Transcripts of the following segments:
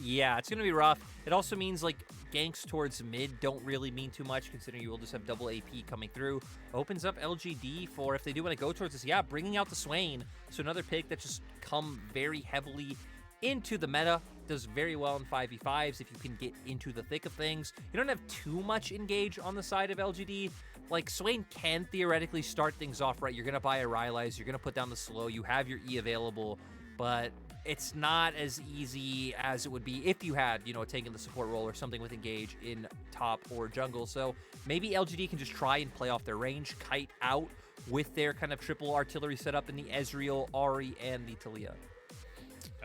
Yeah, it's going to be rough. It also means, like, ganks towards mid don't really mean too much, considering you will just have double AP coming through. Opens up LGD for, if they do want to go towards this, yeah, bringing out the Swain. So another pick that just come very heavily into the meta. Does very well in 5v5s if you can get into the thick of things. You don't have too much engage on the side of LGD. Like, Swain can theoretically start things off right. You're going to buy a Rylai's, you're going to put down the slow, you have your E available, but it's not as easy as it would be if you had, you know, taken the support role or something with engage in top or jungle. So maybe LGD can just try and play off their range, kite out with their kind of triple artillery setup in the Ezreal, Ahri, and the Taliyah.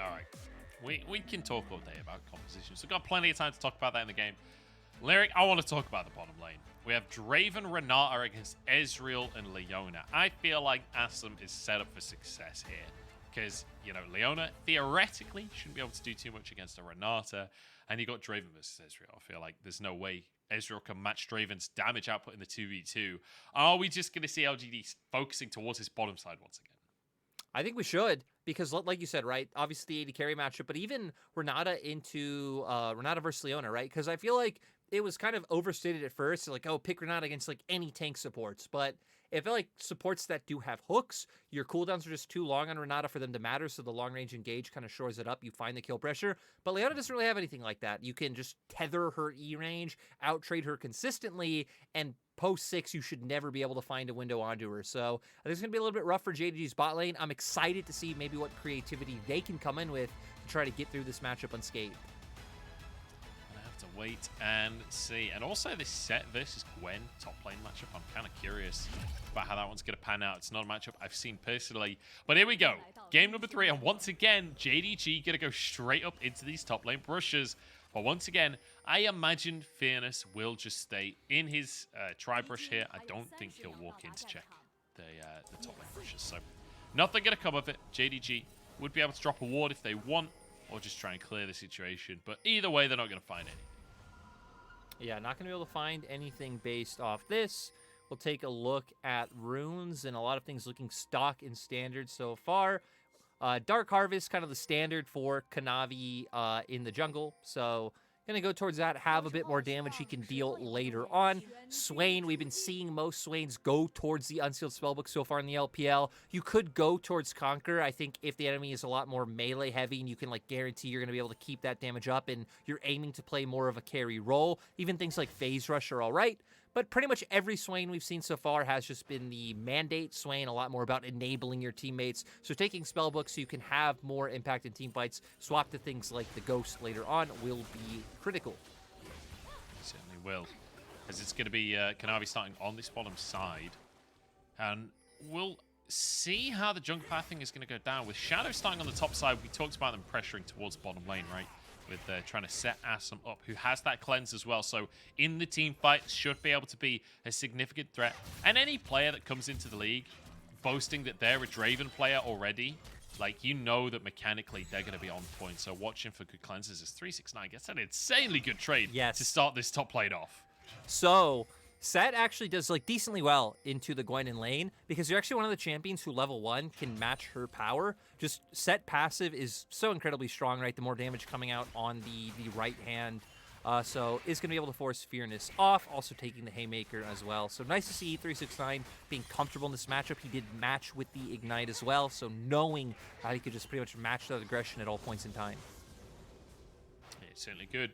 All right. We can talk all day about compositions. We've got plenty of time to talk about that in the game. Lyic, I want to talk about the bottom lane. We have Draven, Renata against Ezreal and Leona. I feel like Assum is set up for success here. Because, you know, Leona theoretically shouldn't be able to do too much against a Renata. And you got Draven versus Ezreal. I feel like there's no way Ezreal can match Draven's damage output in the 2v2. Are we just going to see LGD focusing towards his bottom side once again? I think we should, because like you said, right, obviously the AD carry matchup, but even Renata into Renata versus Leona, right? Because I feel like it was kind of overstated at first, like, oh, pick Renata against like any tank supports, but it felt like supports that do have hooks, your cooldowns are just too long on Renata for them to matter, so the long range engage kind of shores it up. You find the kill pressure, but Leona doesn't really have anything like that. You can just tether her E range, out trade her consistently, and post 6, you should never be able to find a window onto her. So I think it's going to be a little bit rough for JDG's bot lane. I'm excited to see maybe what creativity they can come in with to try to get through this matchup unscathed. Gonna have to wait and see. And also this Sett versus Gwen top lane matchup. I'm kind of curious about how that one's going to pan out. It's not a matchup I've seen personally. But here we go. Game number 3. And once again, JDG going to go straight up into these top lane brushes. But once again, I imagine Fearness will just stay in his tri-brush here. I don't think he'll walk in to check the top lane brushes. So nothing going to come of it. JDG would be able to drop a ward if they want, or just try and clear the situation. But either way, they're not going to find any. Yeah, not going to be able to find anything based off this. We'll take a look at runes and a lot of things looking stock and standard so far. Dark Harvest, kind of the standard for Kanavi in the jungle. So going to go towards that, have a bit more damage he can deal later on. Swain, we've been seeing most Swains go towards the Unsealed Spellbook so far in the LPL. You could go towards Conquer, I think, if the enemy is a lot more melee heavy and you can like guarantee you're going to be able to keep that damage up and you're aiming to play more of a carry role. Even things like Phase Rush are all right. But pretty much every Swain we've seen so far has just been the mandate Swain, a lot more about enabling your teammates. So taking Spellbook so you can have more impact in teamfights, swap to things like the Ghost later on, will be critical. It certainly will. As it's going to be Kanavi starting on this bottom side. And we'll see how the jungle pathing is going to go down. With Shadow starting on the top side, we talked about them pressuring towards bottom lane, right? With trying to set Assum up, who has that cleanse as well. So in the team fight, should be able to be a significant threat. And any player that comes into the league boasting that they're a Draven player already, like, you know that mechanically they're going to be on point. So watching for good cleanses is 369 gets an insanely good trade to start this top lane off. So Sett actually does like decently well into the Gwen in lane because you're actually one of the champions who level 1 can match her power. Just Sett passive is so incredibly strong, right? The more damage coming out on the right hand. So is going to be able to force Fearness off, also taking the Haymaker as well. So nice to see 369 being comfortable in this matchup. He did match with the Ignite as well, so knowing how he could just pretty much match that aggression at all points in time. Yeah, it's certainly good.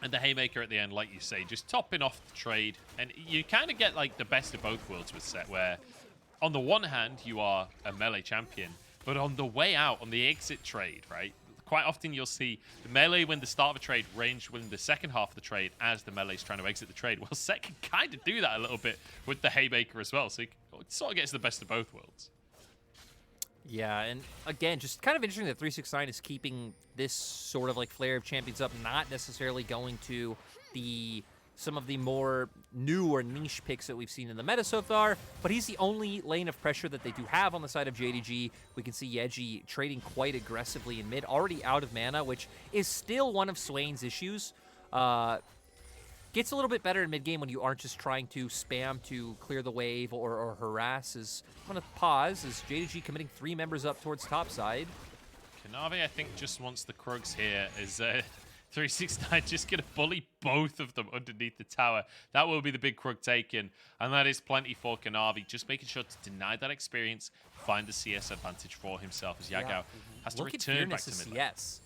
And the Haymaker at the end, like you say, just topping off the trade. And you kind of get like the best of both worlds with Sett, where on the one hand, you are a melee champion, but on the way out, on the exit trade, right? Quite often you'll see the melee win the start of a trade, range win the second half of the trade as the melee's trying to exit the trade. Well, Sett can kind of do that a little bit with the Haymaker as well, so he sort of gets the best of both worlds. Yeah, and again, just kind of interesting that 369 is keeping this sort of like flair of champions up, not necessarily going to some of the more new or niche picks that we've seen in the meta so far, but he's the only lane of pressure that they do have on the side of JDG. We can see Yeji trading quite aggressively in mid, already out of mana, which is still one of Swain's issues. Gets a little bit better in mid-game when you aren't just trying to spam to clear the wave or harass. I'm going to pause as JDG committing 3 members up towards top side. Kanavi, I think, just wants the Krugs here. 369 just going to bully both of them underneath the tower. That will be the big crook taken. And that is plenty for Kanavi. Just making sure to deny that experience, find the CS advantage for himself as Yagao has to return back to mid lane. CS.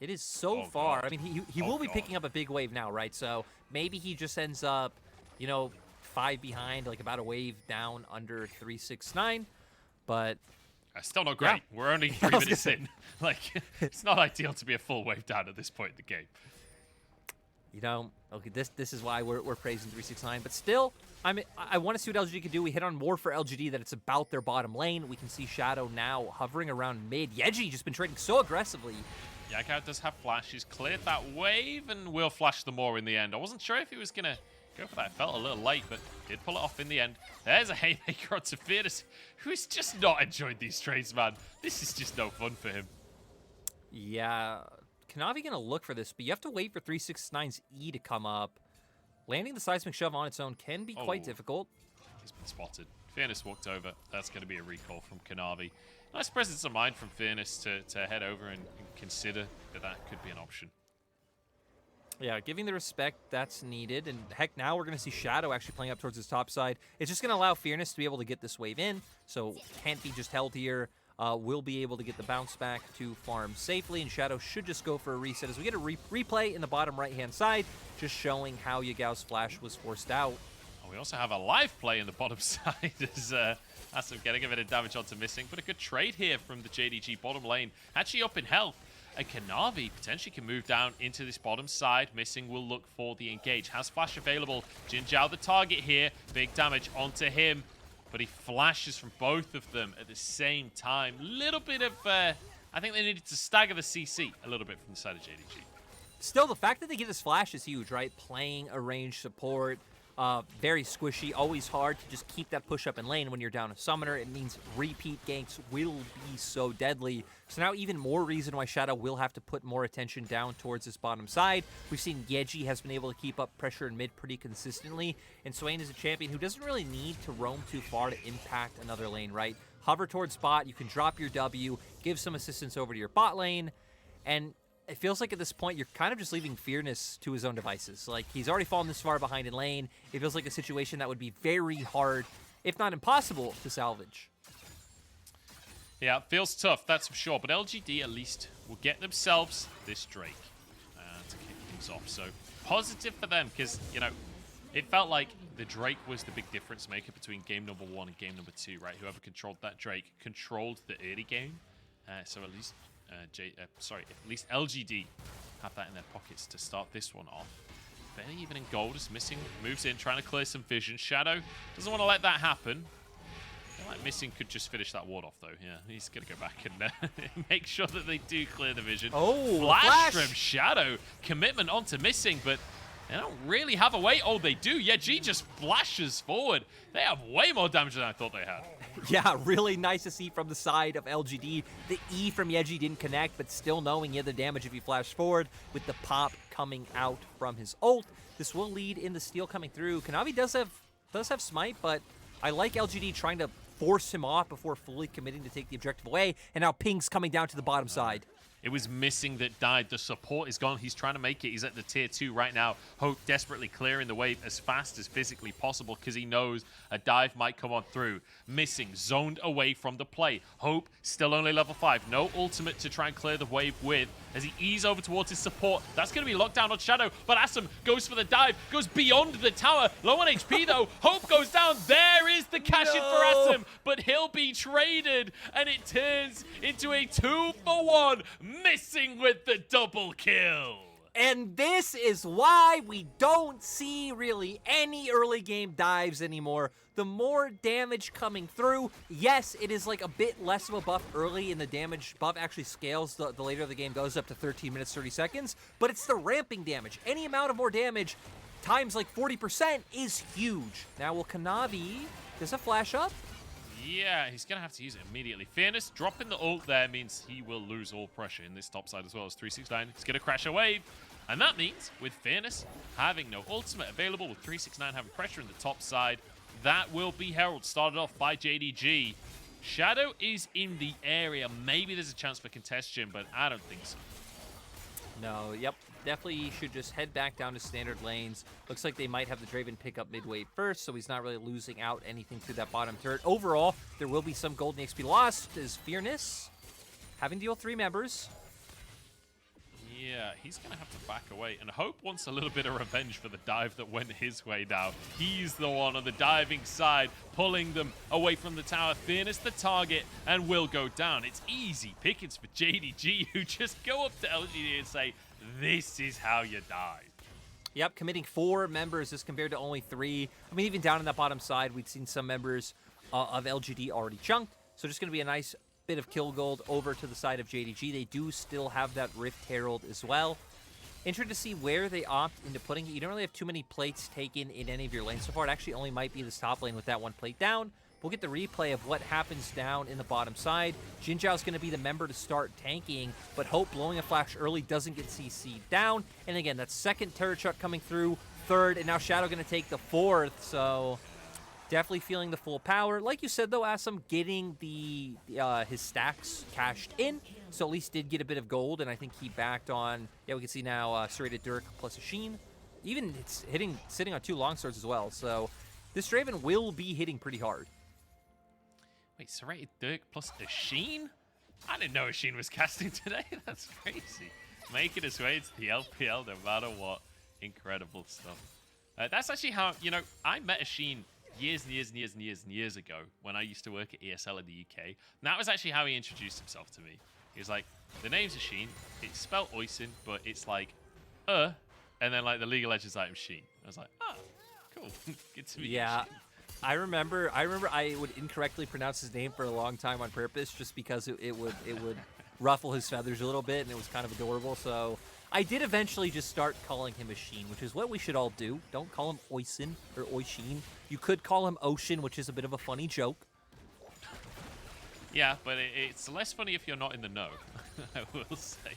It is so far. I mean, he will be picking up a big wave now, right? So maybe he just ends up, you know, 5 behind, like about a wave down under 369. But still not great. Yeah. We're only 3 minutes in. Like, it's not ideal to be a full wave down at this point in the game. You know, okay, this is why we're praising 369. But still, I want to see what LGD can do. We hit on more for LGD that it's about their bottom lane. We can see Shadow now hovering around mid. Yeji just been trading so aggressively. Yagao does have flash. He's cleared that wave and will flash the more in the end. I wasn't sure if he was going to go for that. It felt a little late, but did pull it off in the end. There's a haymaker onto Fearness, who's just not enjoyed these trades, man. This is just no fun for him. Yeah, Kanavi going to look for this, but you have to wait for 369's E to come up. Landing the seismic shove on its own can be quite difficult. He's been spotted. Fearness walked over. That's going to be a recall from Kanavi. Nice presence of mind from Fearness to head over and consider that could be an option. Yeah, giving the respect that's needed. And heck, now we're going to see Shadow actually playing up towards his top side. It's just going to allow Fearness to be able to get this wave in, so can't be just held here. Will be able to get the bounce back to farm safely, and Shadow should just go for a reset as we get a replay in the bottom right-hand side, just showing how Yagao's flash was forced out. We also have a live play in the bottom side as Assum getting a bit of damage onto Missing, but a good trade here from the JDG bottom lane. Actually up in health. And Kanavi potentially can move down into this bottom side. Missing will look for the engage. Has flash available. JinJiao the target here. Big damage onto him. But he flashes from both of them at the same time. Little bit of, I think they needed to stagger the CC a little bit from the side of JDG. Still, the fact that they get this flash is huge, right? Playing a ranged support. Very squishy, always hard to just keep that push up in lane when you're down a summoner. It means repeat ganks will be so deadly. So now even more reason why Shadow will have to put more attention down towards this bottom side. We've seen Yeji has been able to keep up pressure in mid pretty consistently, and Swain is a champion who doesn't really need to roam too far to impact another lane, right? Hover towards bot, you can drop your W, give some assistance over to your bot lane, and it feels like at this point, you're kind of just leaving Fearness to his own devices. Like, he's already fallen this far behind in lane. It feels like a situation that would be very hard, if not impossible, to salvage. Yeah, it feels tough, that's for sure. But LGD at least will get themselves this Drake to kick things off. So positive for them, because, you know, it felt like the Drake was the big difference maker between game number 1 and game number 2, right? Whoever controlled that Drake controlled the early game. So at least... at least LGD have that in their pockets to start this one off. Fairly even in gold as Missing moves in, trying to clear some vision. Shadow doesn't want to let that happen. I feel like Missing could just finish that ward off, though. Yeah, he's going to go back and make sure that they do clear the vision. Oh, flash from Shadow. Commitment onto Missing, but they don't really have a way. Oh, they do. Yeji just flashes forward. They have way more damage than I thought they had. Yeah, really nice to see from the side of LGD. The E from Yeji didn't connect, but still knowing he had the damage if he flashed forward with the pop coming out from his ult. This will lead in the steal coming through. Kanavi does have smite, but I like LGD trying to force him off before fully committing to take the objective away. And now Ping's coming down to the bottom side. It was Missing that died. The support is gone. He's trying to make it. He's at the tier 2 right now. Hope desperately clearing the wave as fast as physically possible because he knows a dive might come on through. Missing, zoned away from the play. Hope still only level 5. No ultimate to try and clear the wave with as he eases over towards his support. That's going to be locked down on Shadow, but Assum goes for the dive, goes beyond the tower. Low on HP though. Hope goes down. There is the cash in for Assum, but he'll be traded and it turns into a 2-for-1. Missing with the double kill. And this is why we don't see really any early game dives anymore. The more damage coming through, yes, it is like a bit less of a buff early, and the damage buff actually scales the later the game goes up to 13 minutes, 30 seconds, but it's the ramping damage. Any amount of more damage times like 40% is huge. Now, will Kanavi, does a flash up? Yeah, he's going to have to use it immediately. Fearness dropping the ult there means he will lose all pressure in this top side as well as 369. He's going to crash a wave. And that means with Fearness having no ultimate available, with 369 having pressure in the top side, that will be Herald. Started off by JDG. Shadow is in the area. Maybe there's a chance for congestion, but I don't think so. No, yep. Definitely should just head back down to standard lanes. Looks like they might have the Draven pick up mid-wave first, so he's not really losing out anything through that bottom turret. Overall, there will be some golden XP lost as Fearness having to deal 3 members. Yeah, he's going to have to back away. And Hope wants a little bit of revenge for the dive that went his way now. He's the one on the diving side, pulling them away from the tower. Fearness the target and will go down. It's easy pickings for JDG, who just go up to LGD and say, this is how you die. Yep, committing 4 members as compared to only 3. I mean, even down on that bottom side, we'd seen some members of LGD already chunked. So just going to be a nice bit of kill gold over to the side of JDG. They do still have that Rift Herald as well. Interested to see where they opt into putting it. You don't really have too many plates taken in any of your lanes so far. It actually only might be this top lane with that 1 plate down. We'll get the replay of what happens down in the bottom side. JinJiao is going to be the member to start tanking, but Hope blowing a flash early doesn't get CC'd down. And again, that 2nd turret shot coming through, 3rd, and now Shadow going to take the 4th, so definitely feeling the full power. Like you said, though, Assum getting the his stacks cashed in, so at least did get a bit of gold, and I think he backed on, yeah, we can see now Serrated Dirk plus a Sheen. Even it's sitting on 2 longswords as well, so this Draven will be hitting pretty hard. Wait, Serrated Dirk plus a Sheen? I didn't know a Sheen was casting today. That's crazy. Making his way into the LPL no matter what. Incredible stuff. That's actually how, you know, I met a Sheen years and years ago when I used to work at ESL in the UK. And that was actually how he introduced himself to me. He was like, the name's a Sheen. It's spelled Oisin, but it's like, and then like the League of Legends item Sheen. I was like, oh, cool. Good to meet you, Sheen. I remember I would incorrectly pronounce his name for a long time on purpose just because it would ruffle his feathers a little bit, and it was kind of adorable. So I did eventually just start calling him a Sheen, which is what we should all do. Don't call him Oisin or Oishin. You could call him Ocean, which is a bit of a funny joke. Yeah, but it's less funny if you're not in the know, I will say.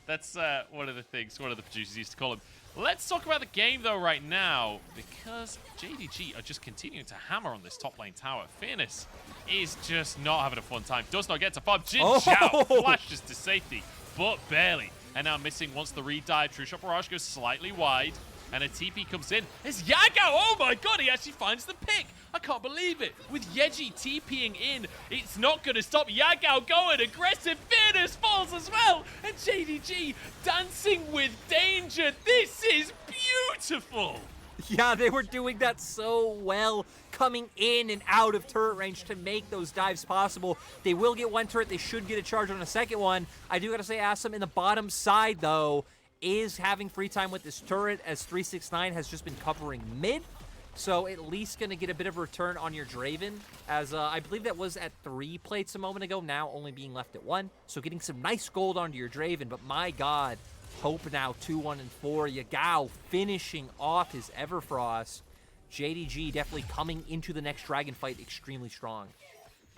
That's one of the things one of the producers used to call him. Let's talk about the game, though, right now, because JDG are just continuing to hammer on this top lane tower. Fearness is just not having a fun time. Does not get to farm. JinJiao flashes to safety, but barely. And now missing once the re-dive. True Shot Barrage goes slightly wide, and a TP comes in. It's Yagao! Oh my god, he actually finds the pick! I can't believe it. With Yeji TPing in, it's not going to stop Yagao going aggressive. Fearness falls as well. And JDG dancing with danger. This is beautiful. Yeah, they were doing that so well, coming in and out of turret range to make those dives possible. They will get 1 turret. They should get a charge on a 2nd one. I do got to say, Assum in the bottom side, though, is having free time with this turret as 369 has just been covering mid. So at least going to get a bit of a return on your Draven, as I believe that was at 3 plates a moment ago, now only being left at 1. So getting some nice gold onto your Draven, but my god, Hope now 2-1 and 4. Yagao finishing off his Everfrost. JDG definitely coming into the next dragon fight extremely strong.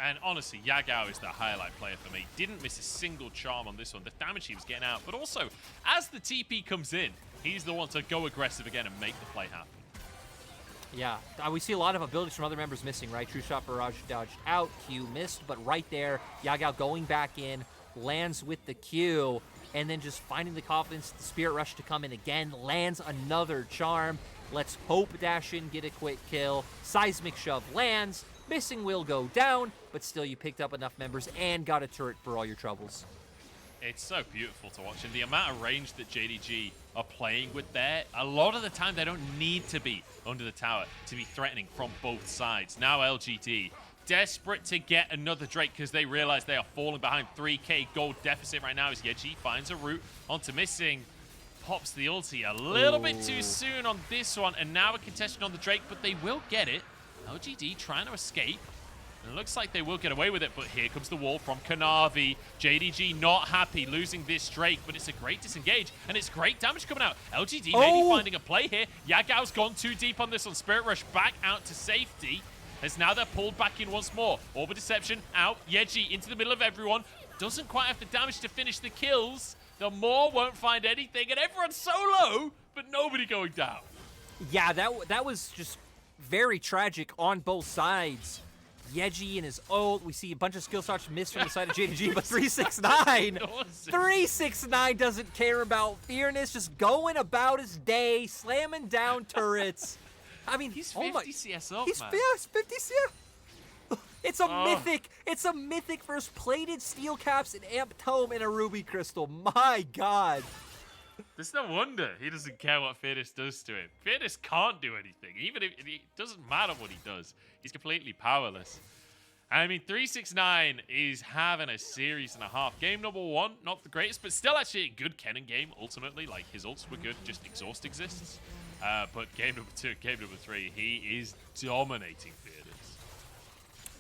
And honestly, Yagao is the highlight player for me. Didn't miss a single charm on this one. The damage he was getting out, but also, as the TP comes in, he's the one to go aggressive again and make the play happen. Yeah, we see a lot of abilities from other members missing, right? True Shot Barrage dodged out, Q missed, but right there, Yagao going back in, lands with the Q, and then just finding the confidence, the Spirit Rush to come in again, lands another charm. Let's Hope dash in, get a quick kill. Seismic Shove lands, missing will go down, but still you picked up enough members and got a turret for all your troubles. It's so beautiful to watch, and the amount of range that JDG are playing with there, a lot of the time they don't need to be under the tower to be threatening from both sides. Now LGD, desperate to get another Drake because they realize they are falling behind. 3k gold deficit right now as Yeji finds a route onto missing. Pops the ulti a little bit too soon on this one, and now a contestation on the Drake, but they will get it. LGD trying to escape. And it looks like they will get away with it, but here comes the wall from Kanavi. JDG not happy losing this Drake, but it's a great disengage, and it's great damage coming out. LGD maybe finding a play here. Yagao's gone too deep on this one. Spirit Rush back out to safety, as now they're pulled back in once more. Orb of Deception out. Yeji into the middle of everyone. Doesn't quite have the damage to finish the kills. The Maw won't find anything, and everyone's so low, but nobody going down. Yeah, that was just very tragic on both sides. Yeji and his ult. We see a bunch of skill shots missed from the side of JDG, but 369 doesn't care about Fearness, just going about his day, slamming down turrets. I mean, he's 50 CS up, he's man. 50 CS. It's a mythic. It's a mythic versus plated steel caps, an amp tome, and a ruby crystal. My God. There's no wonder he doesn't care what Fearness does to him. Fearness can't do anything. Even if it doesn't matter what he does, he's completely powerless. I mean, 369 is having a series and a half. Game number 1, not the greatest, but still actually a good Kennen game, ultimately. Like, his ults were good, just exhaust exists. But game number 2, game number 3, he is dominating Fearness.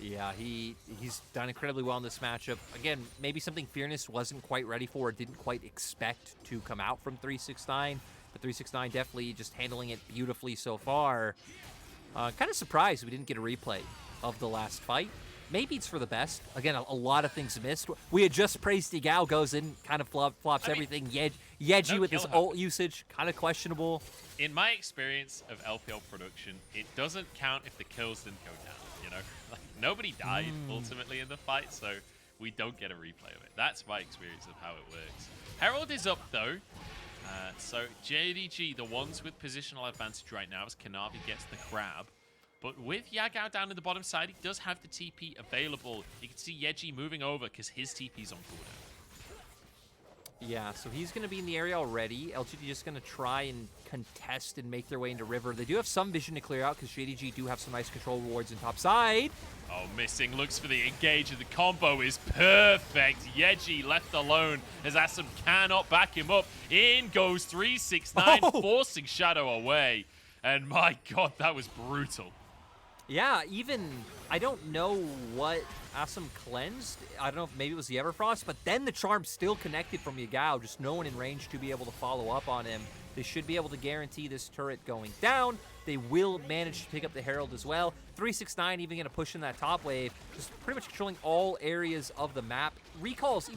Yeah, he's done incredibly well in this matchup. Again, maybe something Fearness wasn't quite ready for or didn't quite expect to come out from 369. But 369 definitely just handling it beautifully so far. Kind of surprised we didn't get a replay of the last fight. Maybe it's for the best. Again, a lot of things missed. We had just praised Yagao, goes in, kind of flops everything. Yeji no with his ult usage, kind of questionable. In my experience of LPL production, it doesn't count if the kills didn't go down, you know? Like, nobody died ultimately in the fight, so we don't get a replay of it. That's my experience of how it works. Herald is up, though. So JDG, the ones with positional advantage right now, as Kanavi gets the grab. But with Yagao down in the bottom side, he does have the TP available. You can see Yeji moving over because his TP's on cooldown. Yeah, so he's going to be in the area already. LGD just going to try and contest and make their way into River. They do have some vision to clear out because JDG do have some nice control rewards in top side. Oh, missing. Looks for the engage, and the combo is perfect. Yeji left alone as Assum cannot back him up. In goes 369, forcing Shadow away. And my God, that was brutal. Yeah, even, I don't know what Assum cleansed. I don't know if maybe it was the Everfrost, but then the charm still connected from Yagao, just no one in range to be able to follow up on him. They should be able to guarantee this turret going down. They will manage to pick up the Herald as well. 369 even going to push in that top wave, just pretty much controlling all areas of the map. Recalls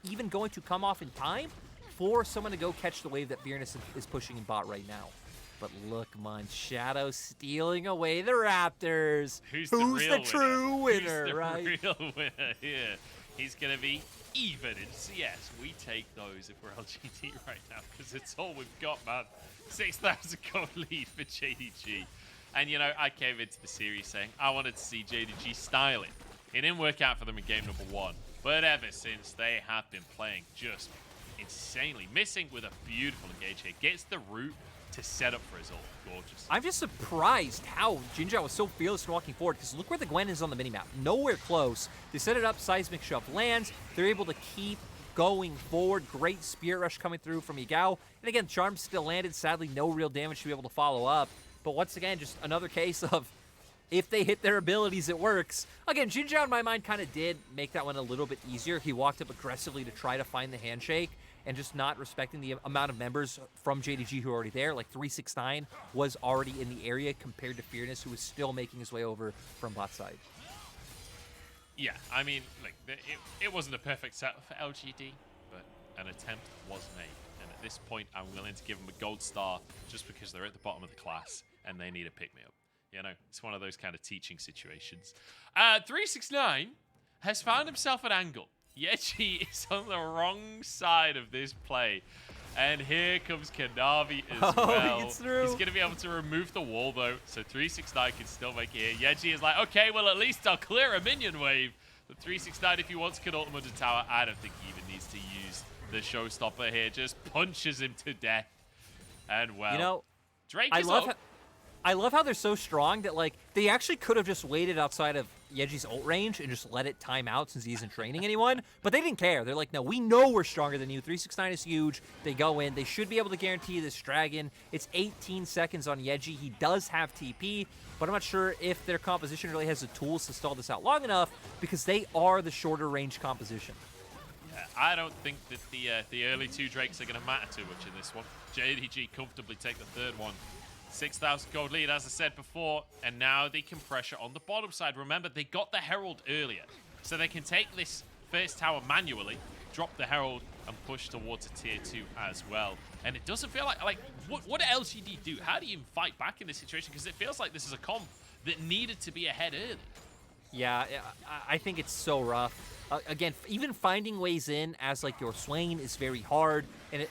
even going to come off in time for someone to go catch the wave that Fearness is pushing in bot right now. But look, Shadow stealing away the Raptors. Who's the true winner, Who's the right? real winner here? He's going to be even in CS. We take those if we're LGD right now because it's all we've got, man. 6,000 gold lead for JDG. And, you know, I came into the series saying I wanted to see JDG style it. It didn't work out for them in game number 1. But ever since, they have been playing just insanely. Missing with a beautiful engage here. Gets the root to set up for his ult. Gorgeous. I'm just surprised how JinJiao was so fearless in walking forward, because look where the Gwen is on the minimap. Nowhere close. They set it up, seismic shove lands. They're able to keep going forward. Great Spirit Rush coming through from Yagao. And again, Charm still landed. Sadly, no real damage to be able to follow up. But once again, just another case of if they hit their abilities, it works. Again, JinJiao, in my mind, kind of did make that one a little bit easier. He walked up aggressively to try to find the handshake, and just not respecting the amount of members from JDG who are already there. Like 369 was already in the area compared to Fearness, who was still making his way over from bot side. Yeah, I mean, like it wasn't a perfect set for LGD, but an attempt was made. And at this point, I'm willing to give them a gold star just because they're at the bottom of the class and they need a pick-me-up. You know, it's one of those kind of teaching situations. 369 has found himself an angle. Yeji is on the wrong side of this play. And here comes Kanavi as well. He gets through. He's going to be able to remove the wall, though, so 369 can still make it here. Yeji is like, okay, well, at least I'll clear a minion wave. But 369, if he wants, can ultimate the tower. I don't think he even needs to use the showstopper here. Just punches him to death. And, well, You know, Drake is up. I love how they're so strong that, like, they actually could have just waited outside of Yeji's ult range and just let it time out since he isn't training anyone. But they didn't care. They're like, no, we know we're stronger than you. 369 is huge. They go in. They should be able to guarantee this dragon. It's 18 seconds on Yeji. He does have TP, but I'm not sure if their composition really has the tools to stall this out long enough because they are the shorter range composition. Yeah, I don't think that the early 2 Drakes are going to matter too much in this one. JDG comfortably take the 3rd one. 6,000 gold lead, as I said before, and now they can pressure on the bottom side. Remember, they got the Herald earlier, so they can take this first tower manually, drop the Herald, and push towards a tier 2 as well. And it doesn't feel like what do LGD do? How do you fight back in this situation? Because it feels like this is a comp that needed to be ahead early. Yeah, I think it's so rough. Again, even finding ways in as like your Swain is very hard, and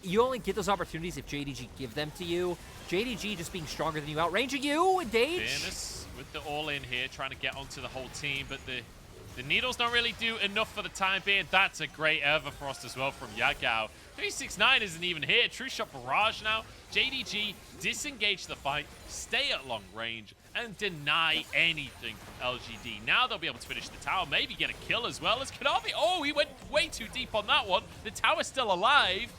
you only get those opportunities if JDG give them to you. JDG just being stronger than you, outranging you, engage. Fearness with the all-in here, trying to get onto the whole team, but the needles don't really do enough for the time being. That's a great Everfrost as well from Yagao. 369 isn't even here. True Shot Barrage now. JDG disengage the fight, stay at long range, and deny anything from LGD. Now they'll be able to finish the tower, maybe get a kill as well as Kanavi. Oh, he went way too deep on that one. The tower's still alive.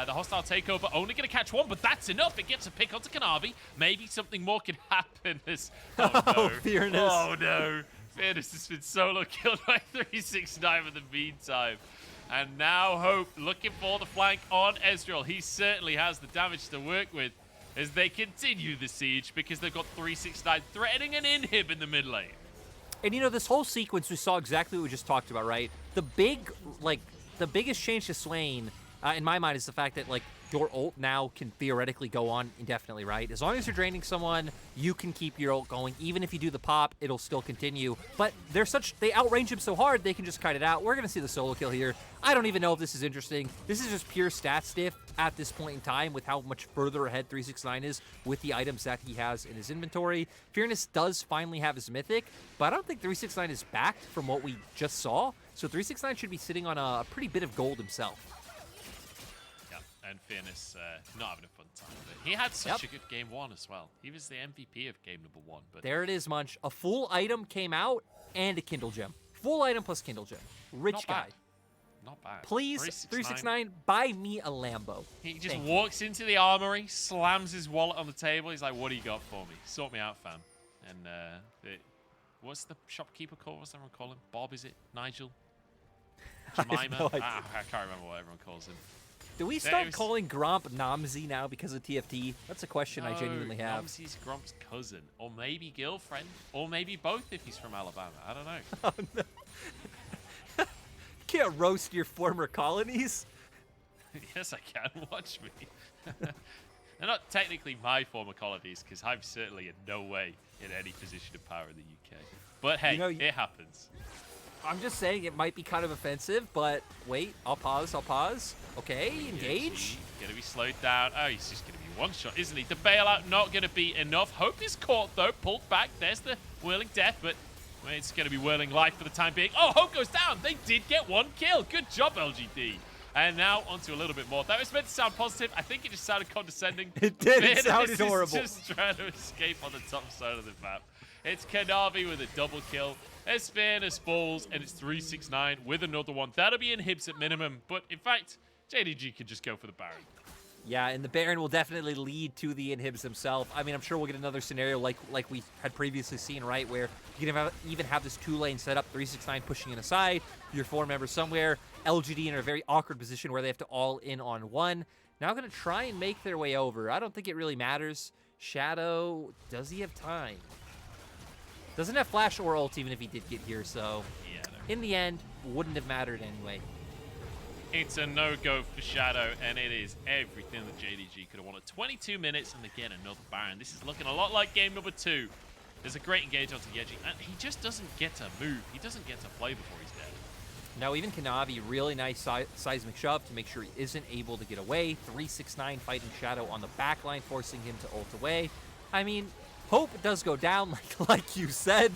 The hostile takeover only going to catch one, but that's enough. It gets a pick onto Kanavi. Maybe something more can happen. Oh, no. Fearness. Oh, no. Fearness has been solo killed by 369 in the meantime. And now Hope looking for the flank on Ezreal. He certainly has the damage to work with as they continue the siege because they've got 369 threatening an inhib in the mid lane. And you know, this whole sequence, we saw exactly what we just talked about, right? The biggest change to Swain, in my mind, is the fact that, like, your ult now can theoretically go on indefinitely, right? As long as you're draining someone, you can keep your ult going. Even if you do the pop, it'll still continue. But they outrange him so hard, they can just kite it out. We're going to see the solo kill here. I don't even know if this is interesting. This is just pure stat stiff at this point in time with how much further ahead 369 is with the items that he has in his inventory. Fearness does finally have his mythic, but I don't think 369 is back from what we just saw. So 369 should be sitting on a pretty bit of gold himself. And Fearness not having a fun time with it. He had such a good game one as well. He was the MVP of game number one. But there it is, Munch. A full item came out and a Kindle Gem. Full item plus Kindle Gem. Rich guy. Not bad. Please, 369, buy me a Lambo. He just walks into the armory, slams his wallet on the table. He's like, what do you got for me? Sort me out, fam. And what's the shopkeeper called? What's everyone call him? Bob, is it? Nigel? Jemima? No I can't remember what everyone calls him. Do we start calling Gromp Namzi now because of TFT? That's a question I genuinely have. Namzi's Gromp's cousin, or maybe girlfriend, or maybe both if he's from Alabama. I don't know. Oh, no. Can't roast your former colonies. Yes, I can. Watch me. They're not technically my former colonies, because I'm certainly in no way in any position of power in the UK. But hey, it happens. I'm just saying it might be kind of offensive, but wait, I'll pause. Okay, engage. Gonna be slowed down. Oh, he's just gonna be one shot, isn't he? The bailout not gonna be enough. Hope is caught though, pulled back. There's the whirling death, but it's gonna be whirling life for the time being. Oh, Hope goes down. They did get one kill. Good job, LGD. And now onto a little bit more. That was meant to sound positive. I think it just sounded condescending. It did. It sounded horrible. Just trying to escape on the top side of the map. It's Kanavi with a double kill. As Fearness falls, and it's 369 with another one. That'll be inhibs at minimum, but in fact, JDG can just go for the Baron. Yeah, and the Baron will definitely lead to the inhibs himself. I mean, I'm sure we'll get another scenario like we had previously seen, right, where you can even have this two-lane setup, 369 pushing in aside, your four members somewhere, LGD in a very awkward position where they have to all in on one. Now going to try and make their way over. I don't think it really matters. Shadow, does he have time? Doesn't have flash or ult even if he did get here, so yeah, in the end, wouldn't have mattered anyway. It's a no-go for Shadow, and it is everything that JDG could have wanted. 22 minutes, and they get another Baron. This is looking a lot like game number 2. There's a great engage onto Yeji, and he just doesn't get to move. He doesn't get to play before he's dead. Now, even Kanavi, really nice seismic shove to make sure he isn't able to get away. 369 fighting Shadow on the back line, forcing him to ult away. I mean, Hope does go down, like you said,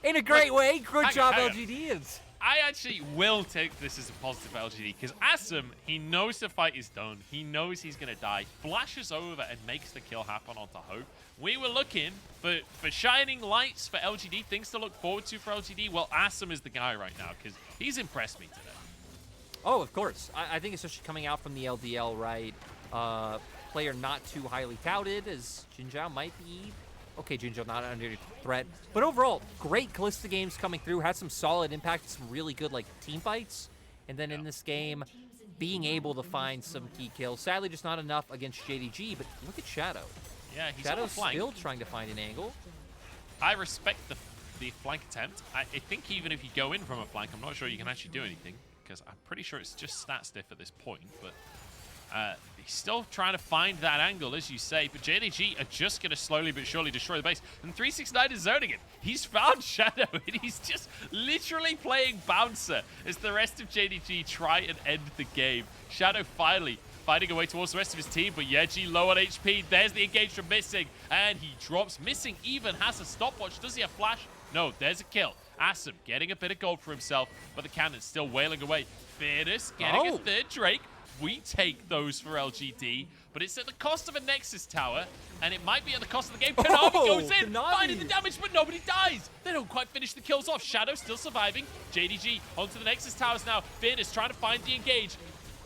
in a great way. Good job, LGD. I actually will take this as a positive LGD, because Assum, he knows the fight is done. He knows he's going to die, flashes over and makes the kill happen onto Hope. We were looking for shining lights for LGD, things to look forward to for LGD. Well, Assum is the guy right now, because he's impressed me today. Oh, of course. I think especially coming out from the LDL, right? Player not too highly touted, as JinJiao might be. Okay, JinJiao not under threat. But overall, great Kalista games coming through. Had some solid impact, some really good team fights. And then in this game, being able to find some key kills. Sadly, just not enough against JDG, but look at Shadow. Yeah, he's Shadow's on the flank. Still trying to find an angle. I respect the flank attempt. I think even if you go in from a flank, I'm not sure you can actually do anything, because I'm pretty sure it's just stat stiff at this point, but He's still trying to find that angle, as you say, but JDG are just going to slowly but surely destroy the base. And 369 is zoning it. He's found Shadow, and he's just literally playing bouncer as the rest of JDG try and end the game. Shadow finally fighting away towards the rest of his team, but Yeji low on HP. There's the engage from Missing, and he drops. Missing even has a stopwatch. Does he have flash? No, there's a kill. Assum getting a bit of gold for himself, but the cannon's still wailing away. Fearness getting a third Drake. We take those for LGD, but it's at the cost of a Nexus tower, and it might be at the cost of the game. Kanavi goes in, finding the damage, but nobody dies. They don't quite finish the kills off. Shadow still surviving. JDG onto the Nexus towers now. Fearness trying to find the engage.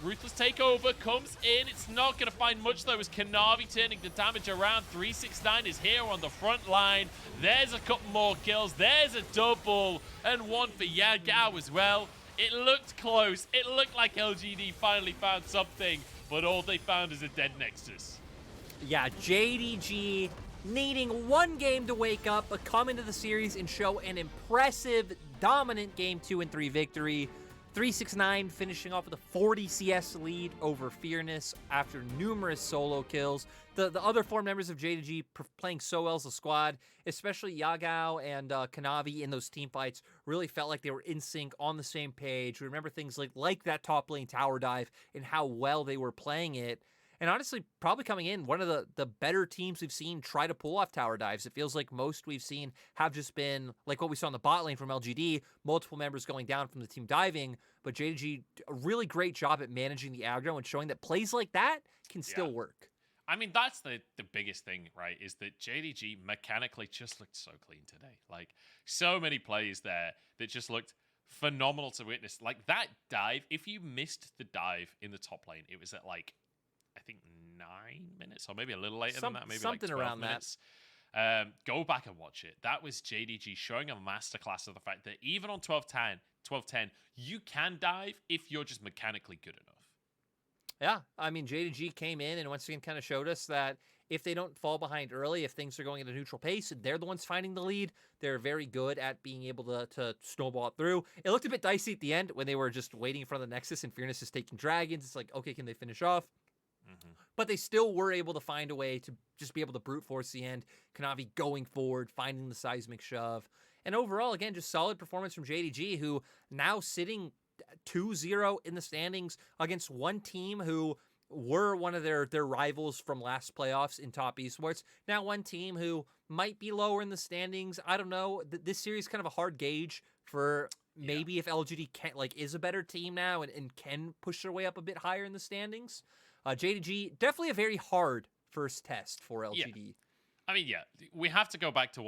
Ruthless takeover comes in. It's not going to find much, though, as Kanavi turning the damage around. 369 is here on the front line. There's a couple more kills. There's a double, and one for Yagao as well. It looked close. It looked like LGD finally found something, but all they found is a dead Nexus. Yeah, JDG needing one game to wake up, but come into the series and show an impressive, dominant Game 2 and 3 victory. 369 finishing off with a 40 CS lead over Fearness after numerous solo kills. The other four members of JDG playing so well as a squad, especially Yagao and Kanavi in those team fights, really felt like they were in sync, on the same page. We remember things like that top lane tower dive and how well they were playing it. And honestly, probably coming in, one of the better teams we've seen try to pull off tower dives. It feels like most we've seen have just been like what we saw in the bot lane from LGD, multiple members going down from the team diving, but JDG, a really great job at managing the aggro and showing that plays like that can still work. I mean, that's the biggest thing, right, is that JDG mechanically just looked so clean today. Like, so many plays there that just looked phenomenal to witness. Like, that dive, if you missed the dive in the top lane, it was at, like, I think 9 minutes, or maybe a little later than that, maybe something like 12 around minutes. Go back and watch it. That was JDG showing a masterclass of the fact that even on 12-10, you can dive if you're just mechanically good enough. Yeah, I mean, JDG came in and once again kind of showed us that if they don't fall behind early, if things are going at a neutral pace, they're the ones finding the lead. They're very good at being able to snowball it through. It looked a bit dicey at the end when they were just waiting in front of the Nexus and Fearness is taking dragons. It's like, okay, can they finish off? But they still were able to find a way to just be able to brute force the end. Kanavi going forward, finding the seismic shove. And overall, again, just solid performance from JDG, who now sitting 2-0 in the standings against one team who were one of their rivals from last playoffs in top esports. Now one team who might be lower in the standings. I don't know. This series is kind of a hard gauge for maybe if LGD is a better team now and can push their way up a bit higher in the standings. JDG, definitely a very hard first test for LGD. I mean, we have to go back to